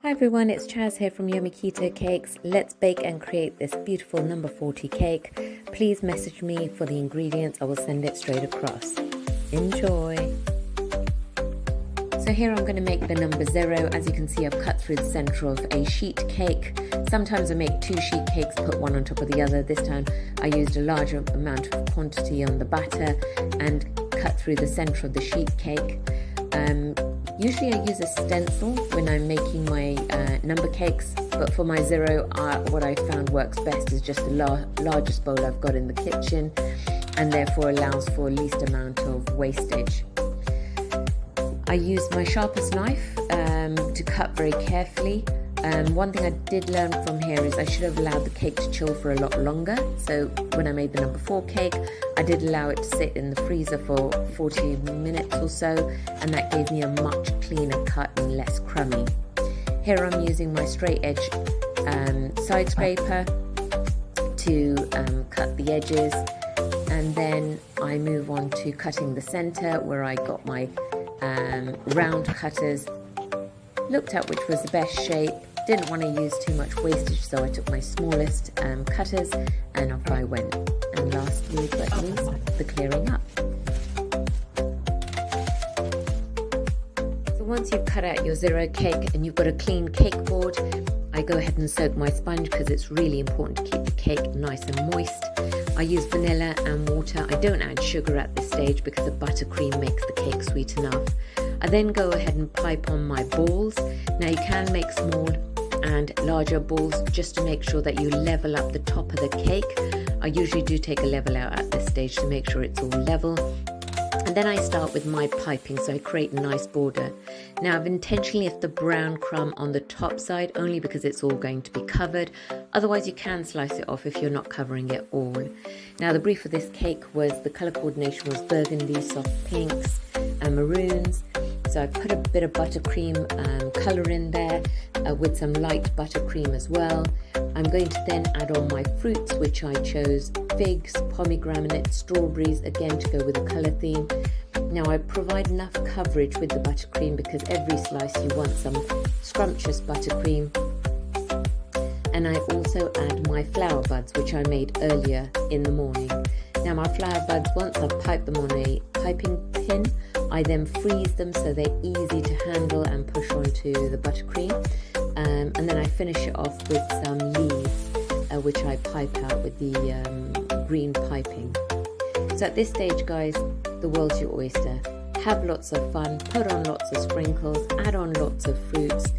Hi everyone, it's Chaz here from Yummy Keto Cakes. Let's bake and create this beautiful number 40 cake. Please message me for the ingredients. I will send it straight across. Enjoy! So here I'm going to make the number 0. As you can see, I've cut through the center of a sheet cake. Sometimes I make 2 sheet cakes, put one on top of the other. This time I used a larger amount of quantity on the batter and cut through the center of the sheet cake. Usually I use a stencil when I'm making my number cakes, but for my 0, what I found works best is just the largest bowl I've got in the kitchen, and therefore allows for least amount of wastage. I use my sharpest knife to cut very carefully. One thing I did learn from here is I should have allowed the cake to chill for a lot longer. So when I made the number 4 cake, I did allow it to sit in the freezer for 40 minutes or so, and that gave me a much cleaner cut and less crummy. Here I'm using my straight edge side scraper to cut the edges, and then I move on to cutting the center where I got my round cutters, looked at which was the best shape. Didn't want to use too much wastage, so I took my smallest cutters and off I went. And lastly but least, the clearing up. So once you've cut out your 0 cake and you've got a clean cake board, I go ahead and soak my sponge because it's really important to keep the cake nice and moist. I use vanilla and water. I don't add sugar at this stage because the buttercream makes the cake sweet enough. I then go ahead and pipe on my balls. Now you can make small and larger balls just to make sure that you level up the top of the cake. I usually do take a level out at this stage to make sure it's all level. And then I start with my piping, so I create a nice border. Now I've intentionally left the brown crumb on the top side only because it's all going to be covered. Otherwise you can slice it off if you're not covering it all. Now the brief of this cake was the colour coordination was burgundy, soft pinks and maroons. So I put a bit of buttercream colour in there with some light buttercream as well. I'm going to then add on my fruits, which I chose figs, pomegranate, strawberries, again to go with the colour theme. Now I provide enough coverage with the buttercream because every slice you want some scrumptious buttercream. And I also add my flower buds, which I made earlier in the morning. Now my flower buds, once I've piped them on a piping pin, I then freeze them so they're easy to handle and push onto the buttercream. And then I finish it off with some leaves, which I pipe out with the green piping. So at this stage, guys, the world's your oyster. Have lots of fun, put on lots of sprinkles, add on lots of fruits,